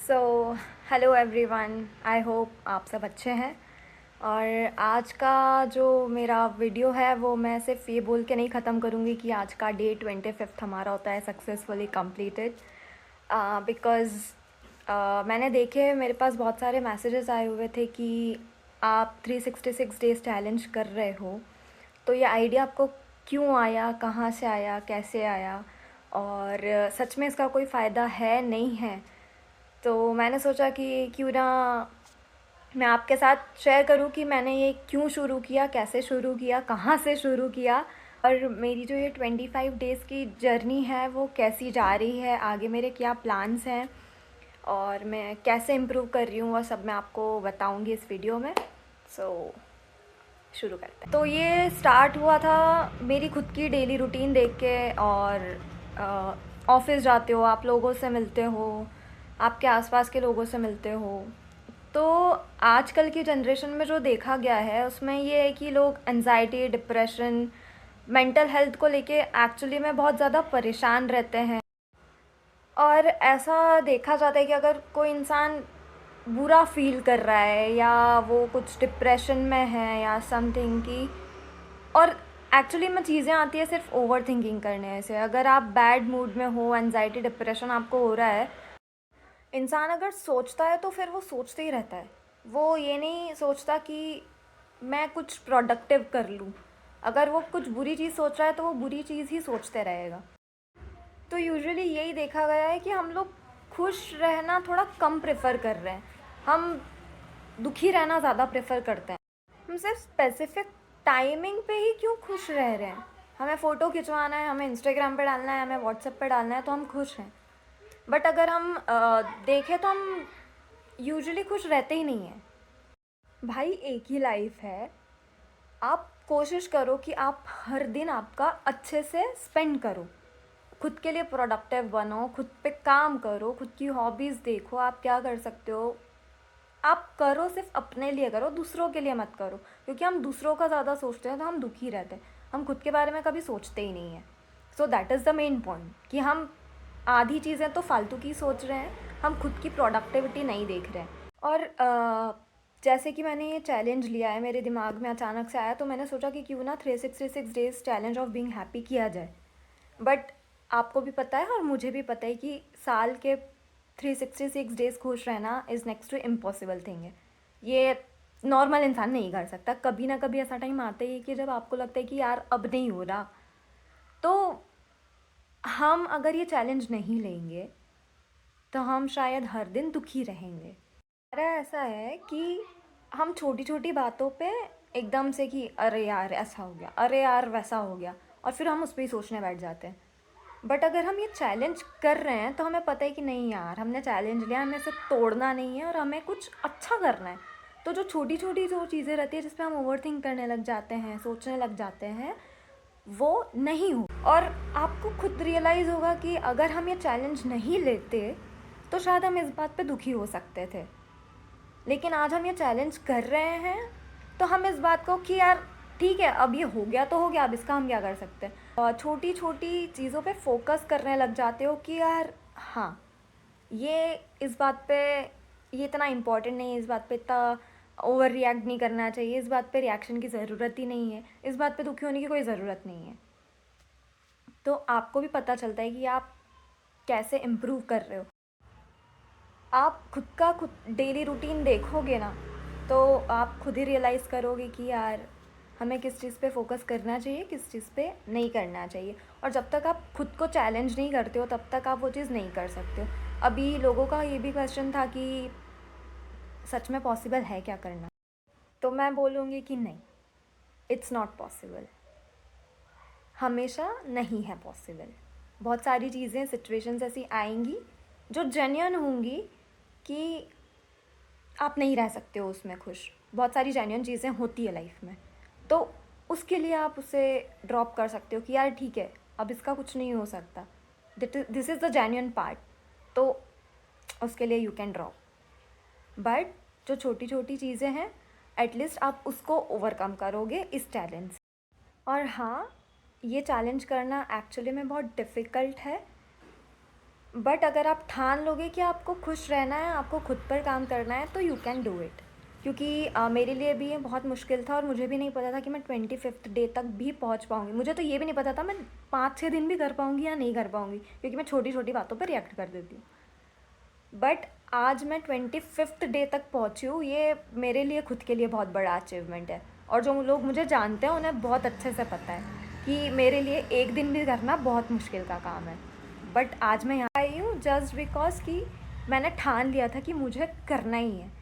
So hello everyone, I hope आप सब अच्छे हैं। और आज का जो मेरा वीडियो है वो मैं सिर्फ ये बोल के नहीं ख़त्म करूँगी कि आज का डे 25th हमारा होता है सक्सेसफुली कंप्लीटेड। बिकॉज़ मैंने देखे, मेरे पास बहुत सारे मैसेजेस आए हुए थे कि आप 366 डेज़ चैलेंज कर रहे हो, तो ये आइडिया आपको क्यों आया, कहाँ से आया, कैसे आया, और सच में इसका कोई फ़ायदा है नहीं है। तो मैंने सोचा कि क्यों ना मैं आपके साथ शेयर करूं कि मैंने ये क्यों शुरू किया, कैसे शुरू किया, कहाँ से शुरू किया, और मेरी जो ये 25 डेज़ की जर्नी है वो कैसी जा रही है, आगे मेरे क्या प्लान्स हैं और मैं कैसे इम्प्रूव कर रही हूँ, वो सब मैं आपको बताऊँगी इस वीडियो में। शुरू करते हैं। तो ये स्टार्ट हुआ था मेरी खुद की डेली रूटीन देख के। और ऑफिस जाते हो, आप लोगों से मिलते हो, आपके आसपास के लोगों से मिलते हो, तो आजकल की जनरेशन में जो देखा गया है उसमें ये है कि लोग एंजाइटी, डिप्रेशन, मेंटल हेल्थ को लेके एक्चुअली में बहुत ज़्यादा परेशान रहते हैं। और ऐसा देखा जाता है कि अगर कोई इंसान बुरा फील कर रहा है या वो कुछ डिप्रेशन में है या समथिंग की, और एक्चुअली में चीज़ें आती है सिर्फ ओवर थिंकिंग करने से। अगर आप बैड मूड में हो, एनजाइटी, डिप्रेशन आपको हो रहा है, इंसान अगर सोचता है तो फिर वो सोचते ही रहता है। वो ये नहीं सोचता कि मैं कुछ प्रोडक्टिव कर लूँ। अगर वो कुछ बुरी चीज़ सोच रहा है तो वो बुरी चीज़ ही सोचते रहेगा। तो यूजुअली यही देखा गया है कि हम लोग खुश रहना थोड़ा कम प्रेफर कर रहे हैं, हम दुखी रहना ज़्यादा प्रेफर करते हैं। हम सिर्फ स्पेसिफिक टाइमिंग पे ही क्यों खुश रह रहे हैं? हमें फ़ोटो खिंचवाना है, हमें इंस्टाग्राम पे डालना है, हमें व्हाट्सएप पे डालना है, तो हम खुश हैं। बट अगर हम देखें तो हम यूजुअली खुश रहते ही नहीं हैं। भाई, एक ही लाइफ है, आप कोशिश करो कि आप हर दिन आपका अच्छे से स्पेंड करो, खुद के लिए प्रोडक्टिव बनो, खुद पे काम करो, खुद की हॉबीज़ देखो, आप क्या कर सकते हो आप करो, सिर्फ अपने लिए करो, दूसरों के लिए मत करो। क्योंकि हम दूसरों का ज़्यादा सोचते हैं तो हम दुखी रहते हैं, हम खुद के बारे में कभी सोचते ही नहीं हैं। So that is the main point कि हम आधी चीज़ें तो फालतू की सोच रहे हैं, हम खुद की प्रोडक्टिविटी नहीं देख रहे हैं। और जैसे कि मैंने ये चैलेंज लिया है, मेरे दिमाग में अचानक से आया, तो मैंने सोचा कि क्यों ना 366 days challenge of being happy किया जाए। बट आपको भी पता है और मुझे भी पता है कि साल के 366 डेज़ खुश रहना is next to impossible thing है। ये नॉर्मल इंसान नहीं कर सकता। कभी ना कभी ऐसा टाइम आता ही है कि जब आपको लगता है कि यार अब नहीं हो रहा। तो हम अगर ये चैलेंज नहीं लेंगे तो हम शायद हर दिन दुखी रहेंगे। मेरा ऐसा है कि हम छोटी छोटी बातों पे एकदम से कि अरे यार ऐसा हो गया, अरे यार वैसा हो गया, और फिर हम उस पर ही सोचने बैठ जाते हैं। बट अगर हम ये चैलेंज कर रहे हैं तो हमें पता है कि नहीं यार, हमने चैलेंज लिया, हमें इसे तोड़ना नहीं है और हमें कुछ अच्छा करना है। तो जो छोटी छोटी जो चीज़ें रहती है जिस पे हम ओवर थिंक करने लग जाते हैं, सोचने लग जाते हैं, वो नहीं हो। और आपको खुद रियलाइज़ होगा कि अगर हम ये चैलेंज नहीं लेते तो शायद हम इस बात पे दुखी हो सकते थे। लेकिन आज हम ये चैलेंज कर रहे हैं तो हम इस बात को कि यार ठीक है, अब ये हो गया तो हो गया, अब इसका हम क्या कर सकते हैं। छोटी छोटी चीज़ों पे फोकस करने लग जाते हो कि यार हाँ, ये इस बात पे ये इतना इम्पोर्टेंट नहीं है, इस बात पे इतना ओवर रिएक्ट नहीं करना चाहिए, इस बात पे रिएक्शन की ज़रूरत ही नहीं है, इस बात पे दुखी होने की कोई ज़रूरत नहीं है। तो आपको भी पता चलता है कि आप कैसे इम्प्रूव कर रहे हो। आप खुद डेली रूटीन देखोगे ना, तो आप खुद ही रियलाइज़ करोगे कि यार हमें किस चीज़ पे फोकस करना चाहिए, किस चीज़ पे नहीं करना चाहिए। और जब तक आप खुद को चैलेंज नहीं करते हो तब तक आप वो चीज़ नहीं कर सकते हो। अभी लोगों का ये भी क्वेश्चन था कि सच में पॉसिबल है क्या करना, तो मैं बोलूँगी कि नहीं, इट्स नॉट पॉसिबल। हमेशा नहीं है पॉसिबल। बहुत सारी चीज़ें, सिचुएशंस ऐसी आएंगी जो जेन्युइन होंगी कि आप नहीं रह सकते हो उसमें खुश। बहुत सारी जेन्युइन चीज़ें होती है लाइफ में, तो उसके लिए आप उसे ड्रॉप कर सकते हो कि यार ठीक है, अब इसका कुछ नहीं हो सकता, this is the genuine part, तो उसके लिए यू कैन ड्रॉप। बट जो छोटी छोटी चीज़ें हैं, एटलीस्ट आप उसको ओवरकम करोगे इस चैलेंज से। और हाँ, ये चैलेंज करना एक्चुअली में बहुत डिफ़िकल्ट है, बट अगर आप ठान लोगे कि आपको खुश रहना है, आपको खुद पर काम करना है, तो यू कैन डू इट। क्योंकि मेरे लिए भी ये बहुत मुश्किल था और मुझे भी नहीं पता था कि मैं 25th डे तक भी पहुंच पाऊंगी। मुझे तो ये भी नहीं पता था मैं 5-6 दिन भी कर पाऊंगी या नहीं कर पाऊंगी, क्योंकि मैं छोटी छोटी बातों पर रिएक्ट कर देती हूँ। बट आज मैं 25th डे तक पहुंची हूँ, ये मेरे लिए खुद के लिए बहुत बड़ा अचीवमेंट है। और जो लोग मुझे जानते हैं उन्हें बहुत अच्छे से पता है कि मेरे लिए एक दिन भी करना बहुत मुश्किल का काम है। बट आज मैं यहाँ आई हूँ जस्ट बिकॉज कि मैंने ठान लिया था कि मुझे करना ही है।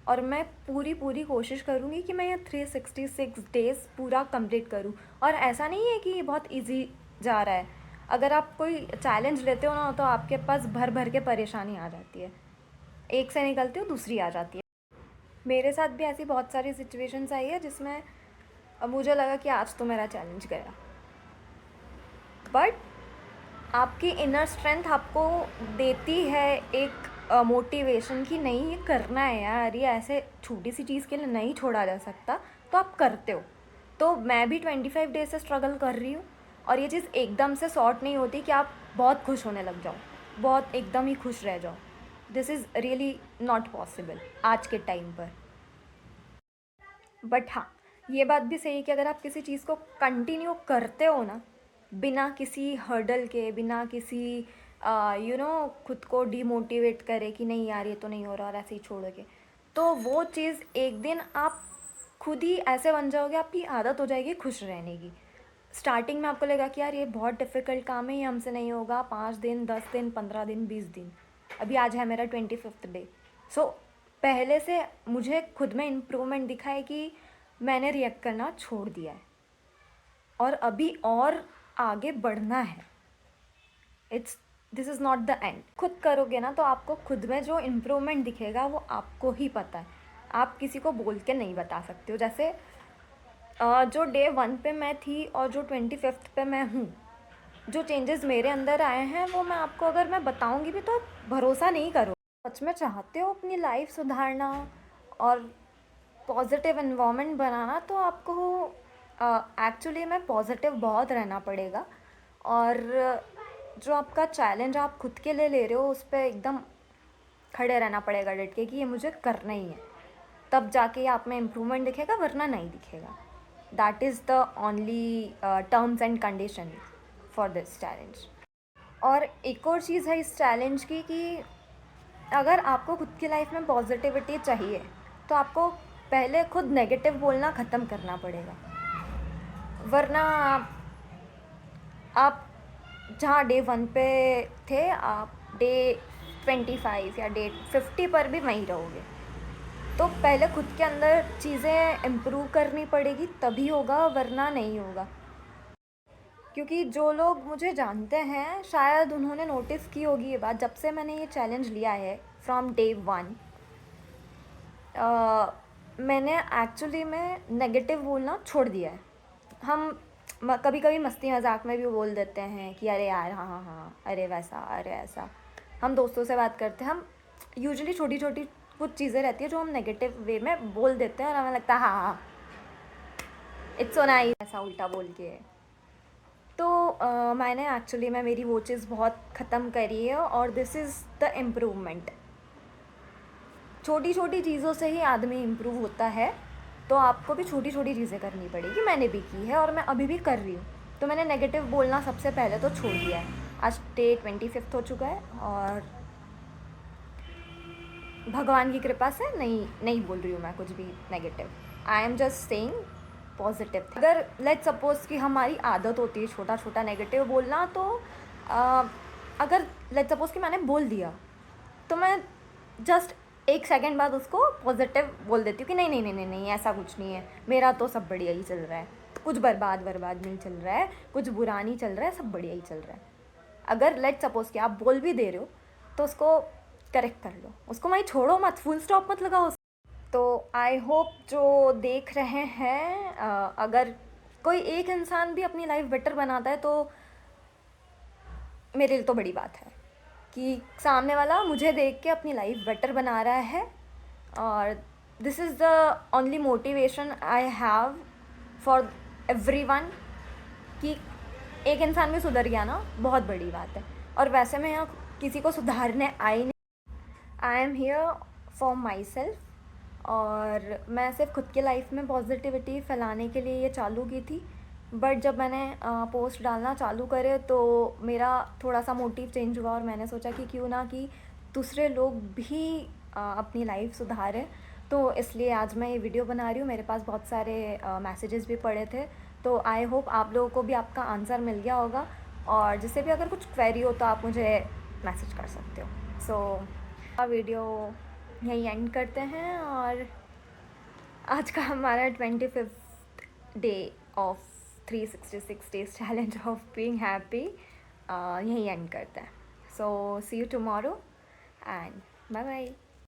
और मैं पूरी पूरी कोशिश करूँगी कि मैं ये 366 डेज़ पूरा कंप्लीट करूँ। और ऐसा नहीं है कि ये बहुत इजी जा रहा है। अगर आप कोई चैलेंज लेते हो ना, तो आपके पास भर भर के परेशानी आ जाती है, एक से निकलती हो दूसरी आ जाती है। मेरे साथ भी ऐसी बहुत सारी सिचुएशंस आई है जिसमें अब मुझे लगा कि आज तो मेरा चैलेंज गया। बट आपकी इनर स्ट्रेंथ आपको देती है एक मोटिवेशन कि नहीं, ये करना है यार, ये ऐसे छोटी सी चीज़ के लिए नहीं छोड़ा जा सकता, तो आप करते हो। तो मैं भी 25 डेज से स्ट्रगल कर रही हूँ। और ये चीज़ एकदम से सॉर्ट नहीं होती कि आप बहुत खुश होने लग जाओ, बहुत एकदम ही खुश रह जाओ। This is really not possible आज के टाइम पर। बट हाँ, ये बात भी सही है कि अगर आप किसी चीज़ को कंटिन्यू करते हो ना, बिना किसी हर्डल के, बिना किसी खुद को डीमोटिवेट करे कि नहीं यार ये तो नहीं हो रहा और ऐसे ही छोड़ के, तो वो चीज़ एक दिन आप खुद ही ऐसे बन जाओगे, आपकी आदत हो जाएगी खुश रहने की। स्टार्टिंग में आपको लगेगा कि यार ये बहुत डिफ़िकल्ट काम है, ये हमसे नहीं होगा, 5 दिन, 10 दिन, 15 दिन, 20 दिन। अभी आज है मेरा 25th डे। सो पहले से मुझे खुद में इम्प्रूवमेंट दिखा है कि मैंने रिएक्ट करना छोड़ दिया है और अभी और आगे बढ़ना है। This is not the end. खुद करोगे ना तो आपको खुद में जो इम्प्रूवमेंट दिखेगा वो आपको ही पता है, आप किसी को बोल के नहीं बता सकते हो। जैसे जो डे 1 पे मैं थी और जो 25th पे मैं हूँ, जो चेंजेस मेरे अंदर आए हैं वो मैं आपको अगर मैं बताऊँगी भी तो आप भरोसा नहीं करोगे। सच में चाहते हो अपनी लाइफ सुधारना और पॉजिटिव इन्वायरमेंट बनाना, तो आपको एक्चुअली में पॉजिटिव बहुत रहना पड़ेगा। और जो आपका चैलेंज आप खुद के लिए ले रहे हो उस पर एकदम खड़े रहना पड़ेगा डट के कि ये मुझे करना ही है, तब जाके ये आप में इम्प्रूवमेंट दिखेगा, वरना नहीं दिखेगा। That is the only terms and condition for this challenge. और एक और चीज़ है इस चैलेंज की कि अगर आपको खुद की लाइफ में पॉजिटिविटी चाहिए तो आपको पहले खुद नेगेटिव बोलना ख़त्म करना पड़ेगा। वरना आप जहाँ डे 1 पे थे, आप डे 25 या डे 50 पर भी वहीं रहोगे। तो पहले खुद के अंदर चीज़ें इम्प्रूव करनी पड़ेगी, तभी होगा, वरना नहीं होगा। क्योंकि जो लोग मुझे जानते हैं शायद उन्होंने नोटिस की होगी ये बात, जब से मैंने ये चैलेंज लिया है फ्रॉम डे 1, मैंने एक्चुअली में नेगेटिव बोलना छोड़ दिया है। हम कभी कभी मस्ती मजाक में भी बोल देते हैं कि अरे यार हाँ हाँ हाँ, अरे वैसा, अरे ऐसा। हम दोस्तों से बात करते हैं, हम यूजुअली छोटी छोटी कुछ चीज़ें रहती है जो हम नेगेटिव वे में बोल देते हैं और हमें लगता है हाँ हाँ इट्स सो नाइस, ऐसा उल्टा बोल के। तो मैंने एक्चुअली में मेरी वो चीज़ बहुत ख़त्म करी है और दिस इज़ द इम्प्रूवमेंट। छोटी छोटी चीज़ों से ही आदमी इम्प्रूव होता है, तो आपको भी छोटी छोटी चीज़ें करनी पड़ेगी। मैंने भी की है और मैं अभी भी कर रही हूँ। तो मैंने नेगेटिव बोलना सबसे पहले तो छोड़ दिया है। आज डे 25 हो चुका है और भगवान की कृपा से नहीं बोल रही हूँ मैं कुछ भी negative. I am just saying positive. अगर लेट्स सपोज कि हमारी आदत होती है छोटा छोटा नेगेटिव बोलना, तो अगर लेट्स सपोज कि मैंने बोल दिया, तो मैं जस्ट 1 सेकेंड बाद उसको पॉजिटिव बोल देती हूँ कि नहीं नहीं नहीं नहीं नहीं, ऐसा कुछ नहीं है, मेरा तो सब बढ़िया ही चल रहा है, कुछ बर्बाद नहीं चल रहा है, कुछ बुरा नहीं चल रहा है, सब बढ़िया ही चल रहा है। अगर लेट्स सपोज कि आप बोल भी दे रहे हो तो उसको करेक्ट कर लो, उसको वहीं छोड़ो मत, फुल स्टॉप मत लगाओ। तो आई होप जो देख रहे हैं, अगर कोई एक इंसान भी अपनी लाइफ बेटर बनाता है तो मेरे लिए तो बड़ी बात है कि सामने वाला मुझे देख के अपनी लाइफ बेटर बना रहा है। और this is the only motivation I have for everyone कि एक इंसान भी सुधर गया ना, बहुत बड़ी बात है। और वैसे मैं यहाँ किसी को सुधारने आई नहीं। I am here for my self, और मैं सिर्फ खुद की लाइफ में पॉजिटिविटी फैलाने के लिए ये चालू की थी। बट जब मैंने पोस्ट डालना चालू करे तो मेरा थोड़ा सा मोटिव चेंज हुआ, और मैंने सोचा कि क्यों ना कि दूसरे लोग भी अपनी लाइफ सुधारें। तो इसलिए आज मैं ये वीडियो बना रही हूँ। मेरे पास बहुत सारे मैसेजेस भी पड़े थे, तो आई होप आप लोगों को भी आपका आंसर मिल गया होगा। और जिससे भी अगर कुछ क्वेरी हो तो आप मुझे मैसेज कर सकते हो। सो वीडियो यहीं एंड करते हैं, और आज का हमारा 25th day of 366 days challenge of being happy यहीं एंड करते हैं। So see you tomorrow and bye bye.